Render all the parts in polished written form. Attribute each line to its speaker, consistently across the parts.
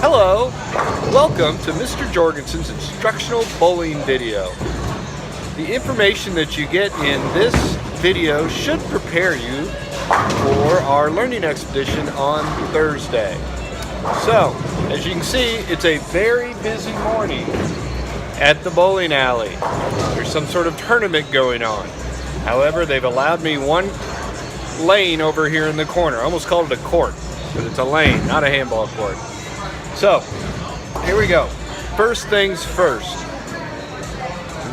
Speaker 1: Hello, welcome to Mr. Jorgensen's instructional bowling video. The information that you get in this video should prepare you for our learning expedition on Thursday. So, as you can see, it's a very busy morning at the bowling alley. There's some sort of tournament going on. However, they've allowed me one lane over here in the corner. I almost called it a court, but it's a lane, not a handball court. So, here we go. First things first.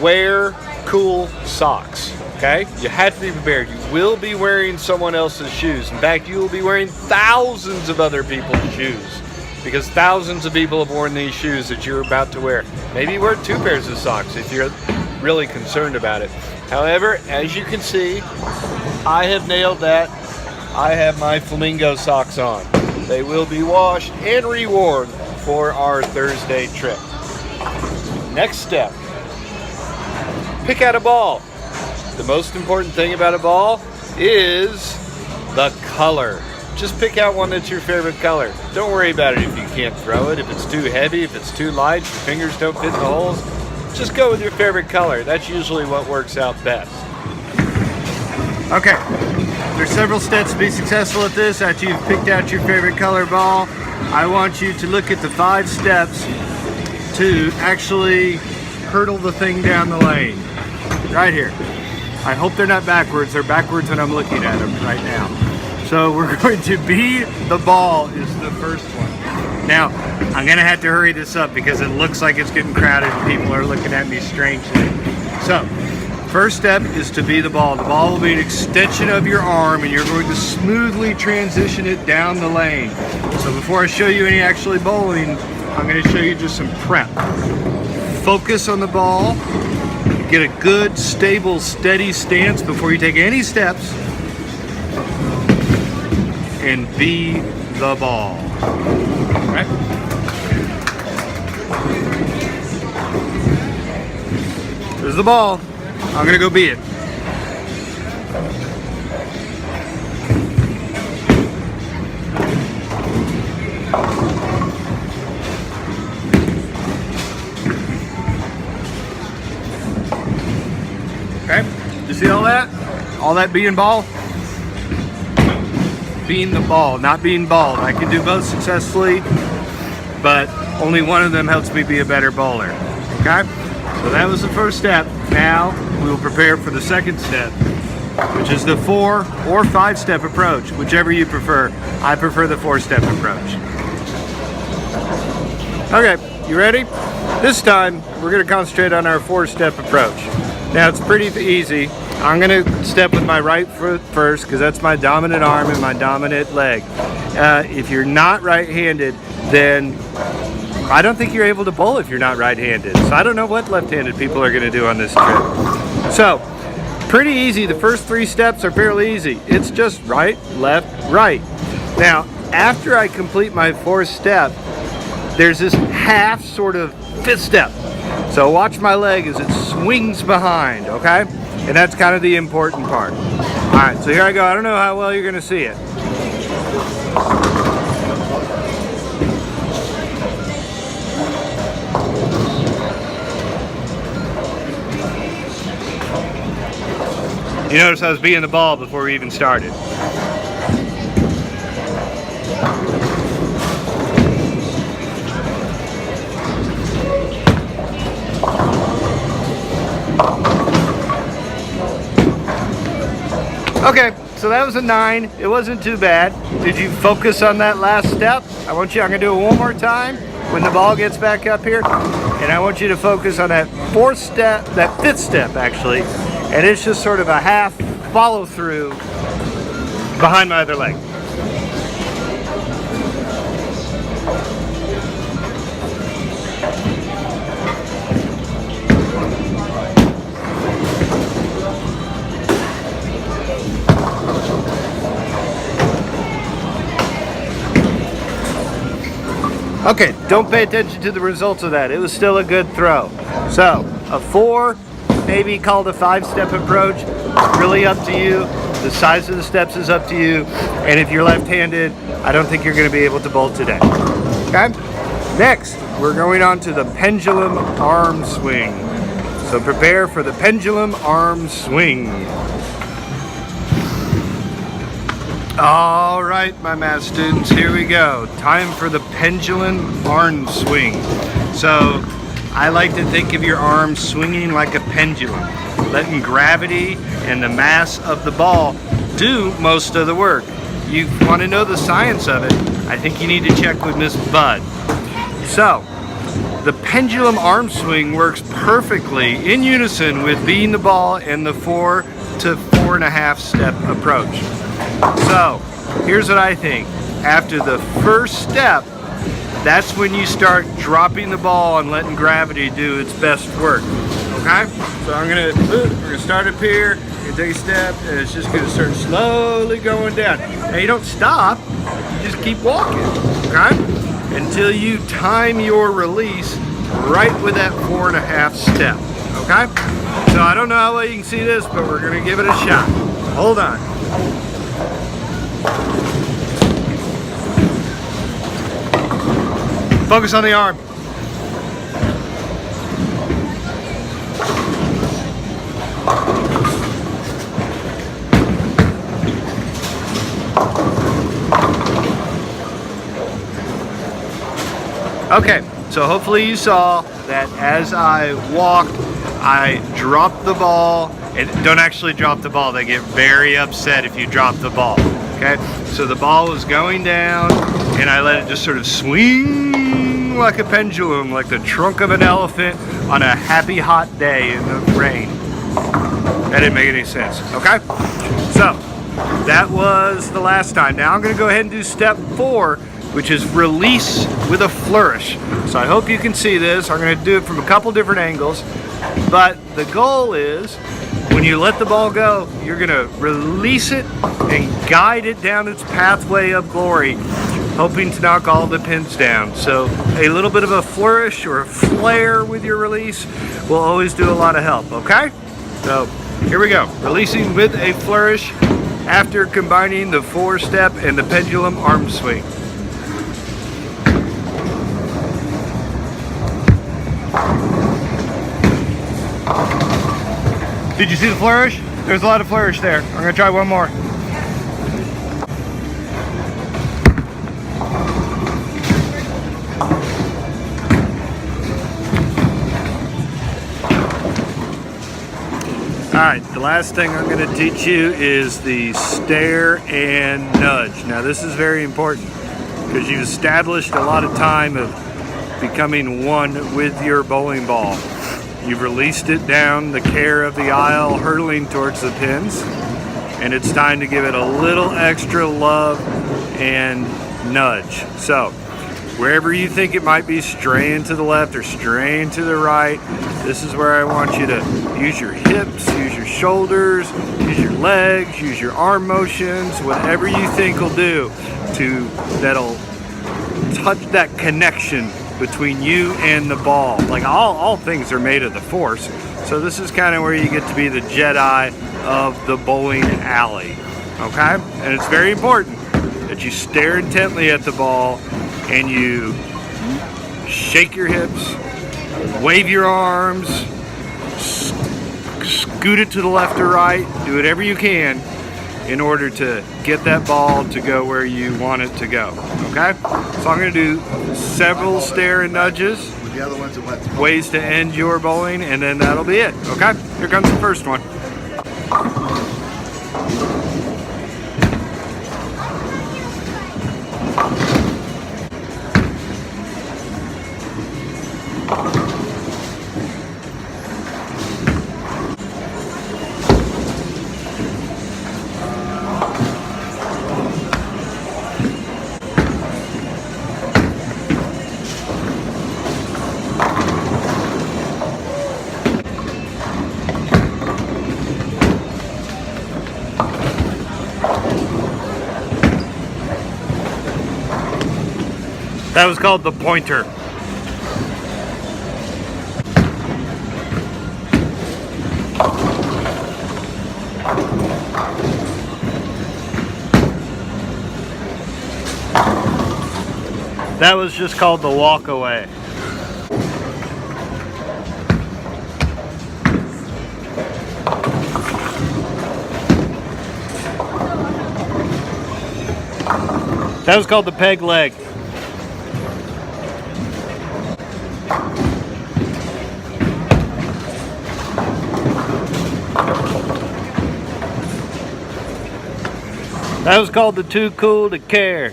Speaker 1: Wear cool socks, okay? You have to be prepared. You will be wearing someone else's shoes. In fact, you will be wearing thousands of other people's shoes because thousands of people have worn these shoes that you're about to wear. Maybe wear 2 pairs of socks if you're really concerned about it. However, as you can see, I have nailed that. I have my flamingo socks on. They will be washed and reworn for our Thursday trip. Next step, pick out a ball. The most important thing about a ball is the color. Just pick out one that's your favorite color. Don't worry about it if you can't throw it, if it's too heavy, if it's too light, your fingers don't fit in the holes. Just go with your favorite color. That's usually what works out best. Okay, there's several steps to be successful at this. After you've picked out your favorite color ball, I want you to look at the 5 steps to actually hurdle the thing down the lane. Right here. I hope they're not backwards. They're backwards when I'm looking at them right now. So we're going to be the ball is the first one. Now, I'm gonna have to hurry this up because it looks like it's getting crowded and people are looking at me strangely. So, first step is to be the ball. The ball will be an extension of your arm and you're going to smoothly transition it down the lane. So before I show you any actually bowling, I'm gonna show you just some prep. Focus on the ball, get a good, stable, steady stance before you take any steps, and be the ball. Right? There's the ball. I'm gonna go be it. Okay, you see all that? All that being ball? Being the ball, not being balled. I can do both successfully, but only one of them helps me be a better bowler. Okay? So that was the first step. Now we will prepare for the second step, which is the 4 or 5 step approach, whichever you prefer. I prefer the 4-step approach. Okay, you ready? This time we're going to concentrate on our 4-step approach. Now it's pretty easy. I'm going to step with my right foot first because that's my dominant arm and my dominant leg. If you're not right-handed, then I don't think you're able to bowl if you're not right-handed. So I don't know what left-handed people are going to do on this trip. So, pretty easy. The first 3 steps are fairly easy. It's just right, left, right. Now, after I complete my 4th step, there's this half sort of 5th step. So watch my leg as it swings behind, okay? And that's kind of the important part. All right, so here I go. I don't know how well you're gonna see it. You notice I was being the ball before we even started. Okay, so that was a 9. It wasn't too bad. Did you focus on that last step? I'm gonna do it one more time when the ball gets back up here. And I want you to focus on that 4th step, that 5th step actually. And it's just sort of a half follow through behind my other leg. Okay, don't pay attention to the results of that. It was still a good throw. So, a 4, maybe called a 5-step approach. Really up to you. The size of the steps is up to you. And if you're left-handed, I don't think you're going to be able to bowl today. Okay? Next, we're going on to the pendulum arm swing. So prepare for the pendulum arm swing. All right, my math students, here we go. Time for the pendulum arm swing. So I like to think of your arms swinging like a pendulum, letting gravity and the mass of the ball do most of the work. You want to know the science of it, I think you need to check with Miss Bud. So, the pendulum arm swing works perfectly in unison with beating the ball in the 4 to 4.5 step approach. So, here's what I think. After the first step, that's when you start dropping the ball and letting gravity do its best work. Okay? So we're gonna start up here, and take a step, and it's just gonna start slowly going down. Now you don't stop, you just keep walking, okay? Until you time your release right with that 4.5 step, okay? So I don't know how well you can see this, but we're gonna give it a shot. Hold on. Focus on the arm. Okay, so hopefully you saw that as I walked, I dropped the ball. And don't actually drop the ball. They get very upset if you drop the ball. Okay, so the ball was going down and I let it just sort of swing like a pendulum, like the trunk of an elephant on a happy hot day in the rain. That didn't make any sense, okay? So, that was the last time. Now I'm gonna go ahead and do step 4, which is release with a flourish. So I hope you can see this. I'm gonna do it from a couple different angles, but the goal is when you let the ball go, you're gonna release it and guide it down its pathway of glory, hoping to knock all the pins down. So a little bit of a flourish or a flare with your release will always do a lot of help, okay? So here we go, releasing with a flourish after combining the 4-step and the pendulum arm swing. Did you see the flourish? There's a lot of flourish there. I'm gonna try one more. All right, the last thing I'm gonna teach you is the stare and nudge. Now this is very important because you've established a lot of time of becoming one with your bowling ball. You've released it down the care of the aisle, hurtling towards the pins, and it's time to give it a little extra love and nudge. So, wherever you think it might be straying to the left or straying to the right, this is where I want you to use your hips, use your shoulders, use your legs, use your arm motions, whatever you think will do that'll touch that connection between you and the ball. Like all things are made of the force. So this is kind of where you get to be the Jedi of the bowling alley. Okay? And it's very important that you stare intently at the ball and you shake your hips, wave your arms, scoot it to the left or right, do whatever you can in order to get that ball to go where you want it to go, okay? So I'm gonna do several stare and nudges,
Speaker 2: The other ones are what?
Speaker 1: ways to end your bowling, and then that'll be it, okay? Here comes the first one. That was called the pointer. That was just called the walk away. That was called the peg leg. That was called the too cool to care.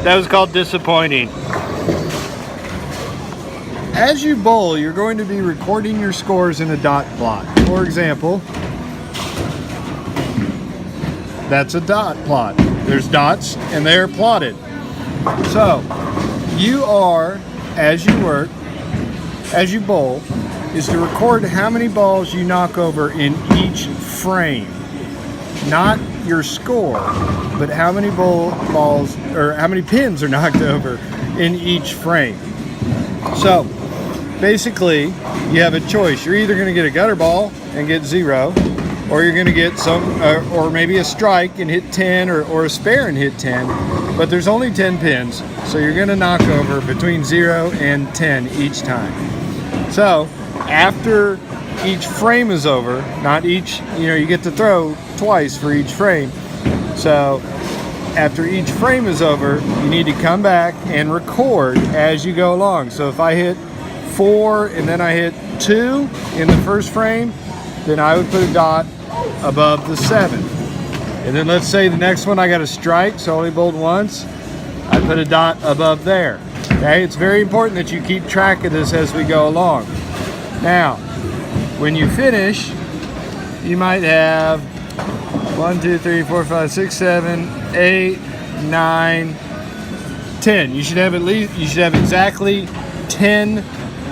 Speaker 1: That was called disappointing. As you bowl, you're going to be recording your scores in a dot plot. For example, that's a dot plot. There's dots and they're plotted. So, you are, as you work, as you bowl, is to record how many balls you knock over in each frame. Not your score, but how many balls, or how many pins are knocked over in each frame. So, basically, you have a choice. You're either going to get a gutter ball and get 0, or you're going to get some, or maybe a strike and hit 10, or a spare and hit 10, but there's only 10 pins, so you're going to knock over between 0 and 10 each time. So, after each frame is over, not each, you get to throw twice for each frame. So, after each frame is over, you need to come back and record as you go along. So if I hit 4 and then I hit 2 in the first frame, then I would put a dot above the 7. And then let's say the next one I got a strike, so I only bowled once, I put a dot above there. Okay, it's very important that you keep track of this as we go along. Now, when you finish, you might have 1, 2, 3, 4, 5, 6, 7, 8, 9, 10. You should have exactly 10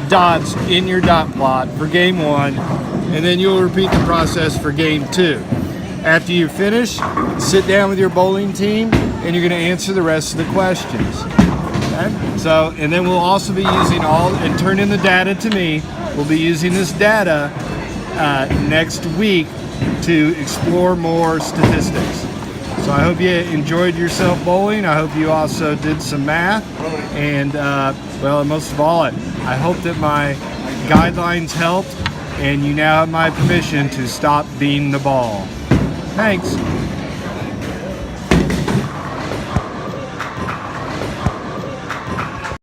Speaker 1: dots in your dot plot for game 1, and then you'll repeat the process for game 2. After you finish, sit down with your bowling team and you're going to answer the rest of the questions. Okay? So, and then we'll also be using and turn in the data to me. We'll be using this data next week to explore more statistics. So I hope you enjoyed yourself bowling. I hope you also did some math, and well, most of all, I hope that my guidelines helped and you now have my permission to stop beating the ball. Thanks.